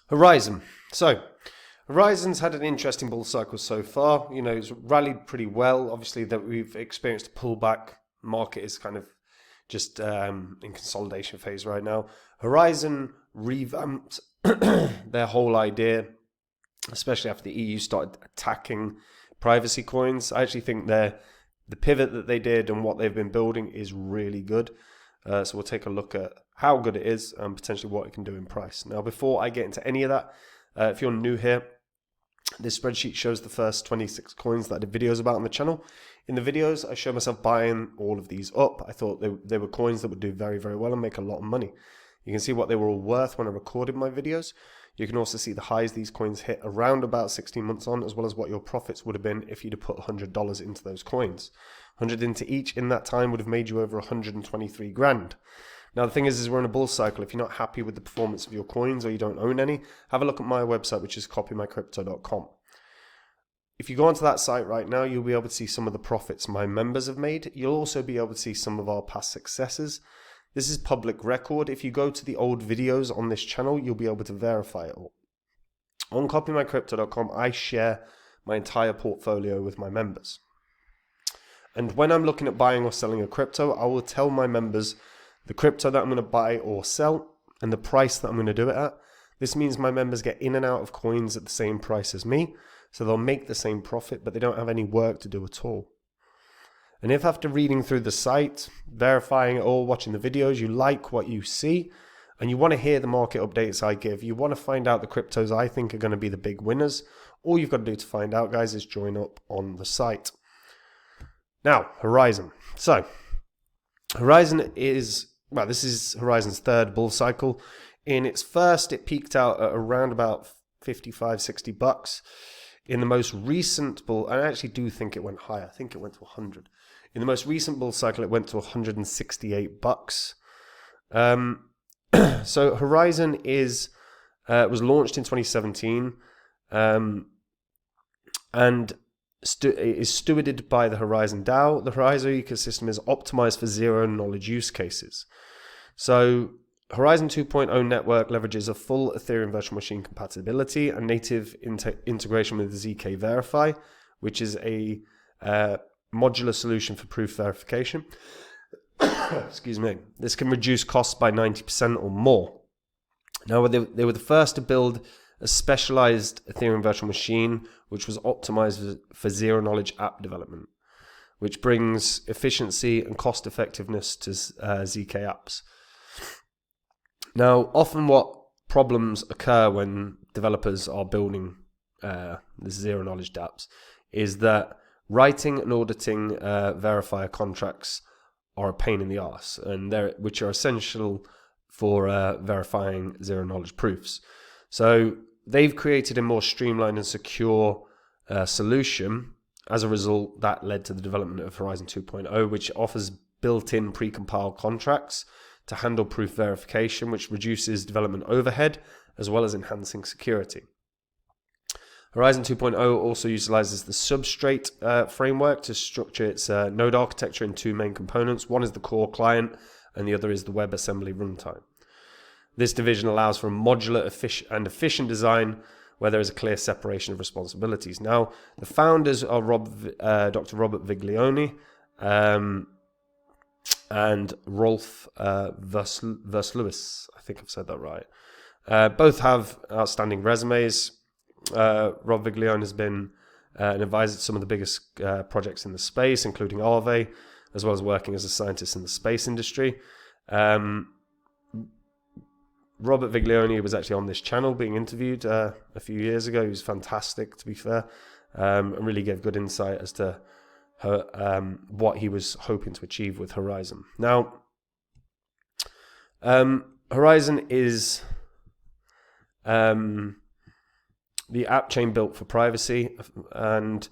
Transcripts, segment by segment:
Horizen. So, Horizen's had an interesting bull cycle so far. You know, it's rallied pretty well. Obviously, that we've experienced a pullback. Market is kind of just in consolidation phase right now. Horizen revamped their whole idea, especially after the EU started attacking privacy coins. I actually think the pivot that they did and what they've been building is really good. So we'll take a look at how good it is and potentially what it can do in price. Now, before I get into any of that, if you're new here, this spreadsheet shows the first 26 coins that I did videos about on the channel. In the videos, I showed myself buying all of these up. I thought they were coins that would do very, very well and make a lot of money. You can see what they were all worth when I recorded my videos. You can also see the highs these coins hit around about 16 months on, as well as what your profits would have been if you'd have put $100 into those coins. 100 into each in that time would have made you over 123 grand. Now, the thing is we're in a bull cycle. If you're not happy with the performance of your coins or you don't own any, have a look at my website, which is copymycrypto.com. If you go onto that site right now, you'll be able to see some of the profits my members have made. You'll also be able to see some of our past successes. This is public record. If you go to the old videos on this channel, you'll be able to verify it all. On copymycrypto.com, I share my entire portfolio with my members. And when I'm looking at buying or selling a crypto, I will tell my members the crypto that I'm going to buy or sell and the price that I'm going to do it at. This means my members get in and out of coins at the same price as me, so they'll make the same profit, but they don't have any work to do at all. And if after reading through the site, verifying it all, watching the videos, you like what you see, and you want to hear the market updates I give, you want to find out the cryptos I think are going to be the big winners, all you've got to do to find out, guys, is join up on the site. Now, Horizen. So, Horizen is, well, this is Horizen's third bull cycle. In its first, it peaked out at around about 55, 60 bucks. In the most recent bull, I actually do think it went higher. I think it went to 100. In the most recent bull cycle, it went to 168 bucks. So Horizen was launched in 2017 and is stewarded by the Horizen DAO. The Horizen ecosystem is optimized for zero-knowledge use cases. So Horizen 2.0 network leverages a full Ethereum virtual machine compatibility and native integration with ZK Verify, which is a modular solution for proof verification. Excuse me. This can reduce costs by 90% or more. Now, they were the first to build a specialized Ethereum virtual machine, which was optimized for zero-knowledge app development, which brings efficiency and cost-effectiveness to ZK apps. Now, often what problems occur when developers are building the zero-knowledge dApps is that writing and auditing verifier contracts are a pain in the arse, and which are essential for verifying zero-knowledge proofs. So they've created a more streamlined and secure solution. As a result, that led to the development of Horizen 2.0, which offers built-in pre-compiled contracts to handle proof verification, which reduces development overhead as well as enhancing security. Horizen 2.0 also utilizes the Substrate framework to structure its node architecture in two main components. One is the core client and the other is the WebAssembly runtime. This division allows for a modular and efficient design where there is a clear separation of responsibilities. Now, the founders are Dr. Robert Viglione and Rolf Versluis. I think I've said that right. Both have outstanding resumes. Rob Viglione has been an advisor to some of the biggest projects in the space, including Arve, as well as working as a scientist in the space industry. Robert Viglione was actually on this channel being interviewed a few years ago. He was fantastic, to be fair, and really gave good insight as to what he was hoping to achieve with Horizen. Now, Horizen is the app chain built for privacy, and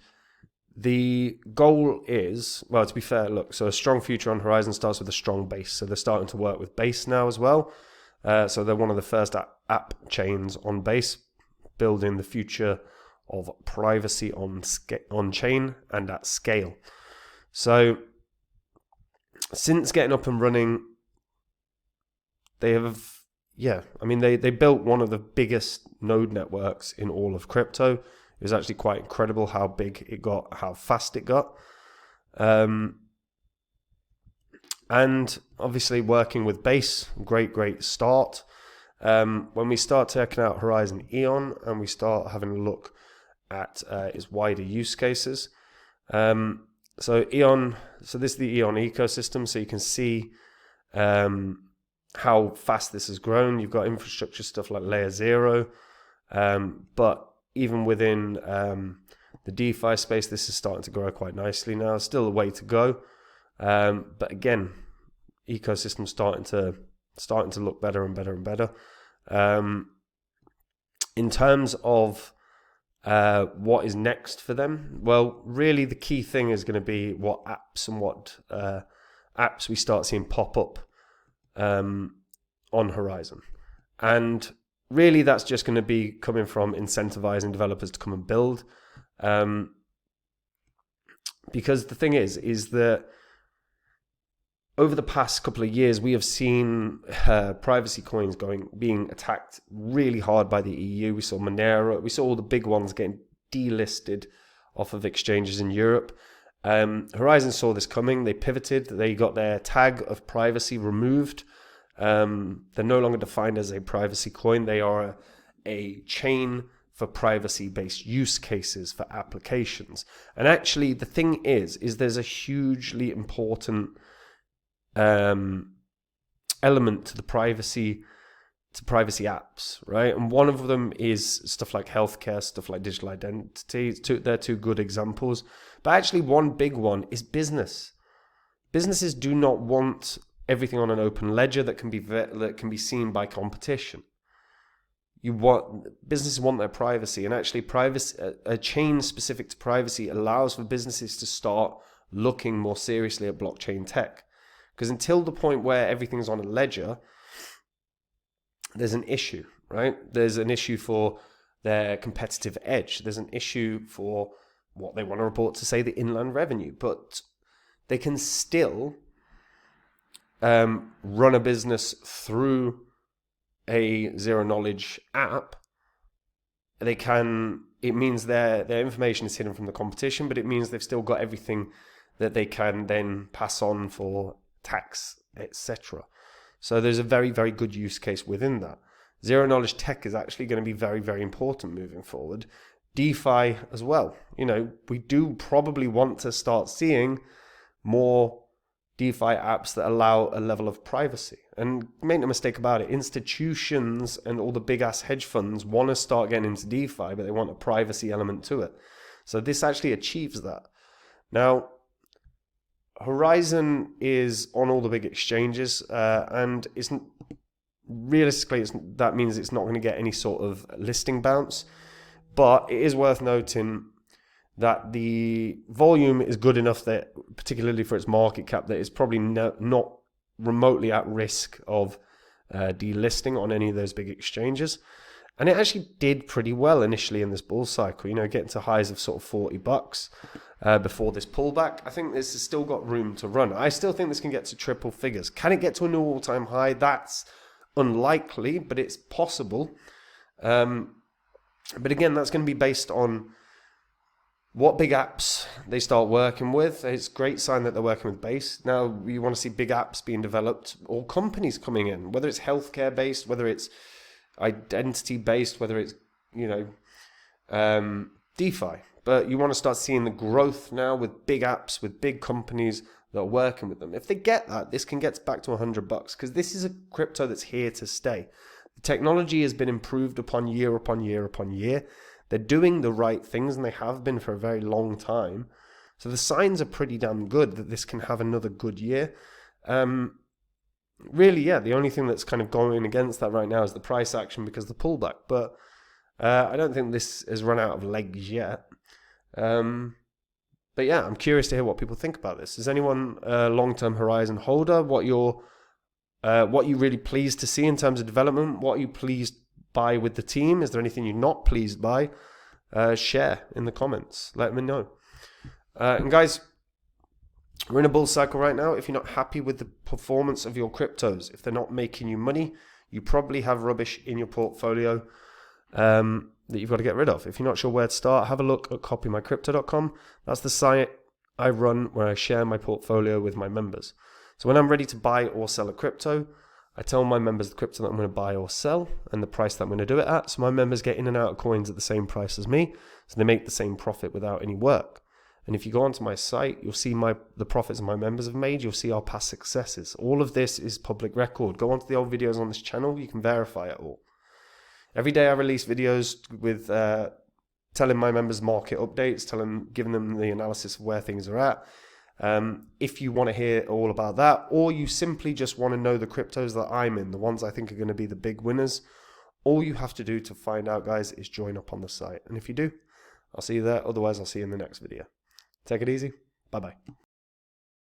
the goal is, well, to be fair, look, so a strong future on Horizen starts with a strong base. So they're starting to work with Base now as well. So they're one of the first app chains on Base, building the future of privacy on chain and at scale. So since getting up and running, they have yeah, I mean, they built one of the biggest node networks in all of crypto. It was actually quite incredible how big it got, how fast it got. And obviously working with Base, great start. When we start checking out Horizen Eon and we start having a look at its wider use cases. So Eon, so this is the Eon ecosystem, so you can see how fast this has grown. You've got infrastructure stuff like Layer 0, but even within the DeFi space, this is starting to grow quite nicely now. Still a way to go, but again, ecosystem starting to look better and better and better. In terms of what is next for them, well, really the key thing is going to be what apps and what apps we start seeing pop up on Horizen. And really that's just going to be coming from incentivizing developers to come and build. Because the thing is that over the past couple of years, we have seen privacy coins being attacked really hard by the EU. We saw Monero, we saw all the big ones getting delisted off of exchanges in Europe. Horizen saw this coming. They pivoted. They got their tag of privacy removed. They're no longer defined as a privacy coin. They are a chain for privacy-based use cases for applications. And actually, the thing is there's a hugely important element to the privacy apps, right? And one of them is stuff like healthcare, stuff like digital identity. They're two good examples. But actually, one big one is business. Businesses do not want everything on an open ledger that can be seen by competition. Businesses want their privacy, and actually, a chain specific to privacy allows for businesses to start looking more seriously at blockchain tech. Because until the point where everything's on a ledger, there's an issue, right? There's an issue for their competitive edge. There's an issue for what they want to report to, say, the inland revenue. But they can still run a business through a zero-knowledge app. It means their information is hidden from the competition, but it means they've still got everything that they can then pass on for tax, etc. So there's a very, very good use case within that. Zero knowledge tech is actually going to be very, very important moving forward. DeFi as well. We do probably want to start seeing more DeFi apps that allow a level of privacy. And make no mistake about it, institutions and all the big ass hedge funds want to start getting into DeFi, but they want a privacy element to it. So this actually achieves that. Now, Horizen is on all the big exchanges, and that means it's not going to get any sort of listing bounce. But it is worth noting that the volume is good enough that, particularly for its market cap, that it's probably not remotely at risk of delisting on any of those big exchanges. And it actually did pretty well initially in this bull cycle, getting to highs of sort of $40 before this pullback. I think this has still got room to run. I still think this can get to triple figures. Can it get to a new all-time high? That's unlikely, but it's possible. But again, that's going to be based on what big apps they start working with. It's a great sign that they're working with Base. Now, you want to see big apps being developed or companies coming in, whether it's healthcare-based, whether it's identity-based, whether it's, DeFi. But you want to start seeing the growth now with big apps, with big companies that are working with them. If they get that, this can get back to $100 because this is a crypto that's here to stay. The technology has been improved upon year upon year upon year. They're doing the right things, and they have been for a very long time. So the signs are pretty damn good that this can have another good year. Really, yeah, the only thing that's kind of going against that right now is the price action because of the pullback. But I don't think this has run out of legs yet. But yeah, I'm curious to hear what people think about this. Is anyone a long-term Horizen holder? What you really pleased to see in terms of development? What are you pleased by with the team? Is there anything you're not pleased by? Share in the comments. Let me know. And guys, we're in a bull cycle right now. If you're not happy with the performance of your cryptos, if they're not making you money, you probably have rubbish in your portfolio that you've got to get rid of. If you're not sure where to start, have a look at copymycrypto.com. That's the site I run where I share my portfolio with my members. So when I'm ready to buy or sell a crypto, I tell my members the crypto that I'm going to buy or sell and the price that I'm going to do it at. So my members get in and out of coins at the same price as me. So they make the same profit without any work. And if you go onto my site, you'll see the profits my members have made. You'll see our past successes. All of this is public record. Go onto the old videos on this channel. You can verify it all. Every day I release videos with telling my members market updates, giving them the analysis of where things are at. If you want to hear all about that, or you simply just want to know the cryptos that I'm in, the ones I think are going to be the big winners, all you have to do to find out, guys, is join up on the site. And if you do, I'll see you there. Otherwise, I'll see you in the next video. Take it easy. Bye-bye.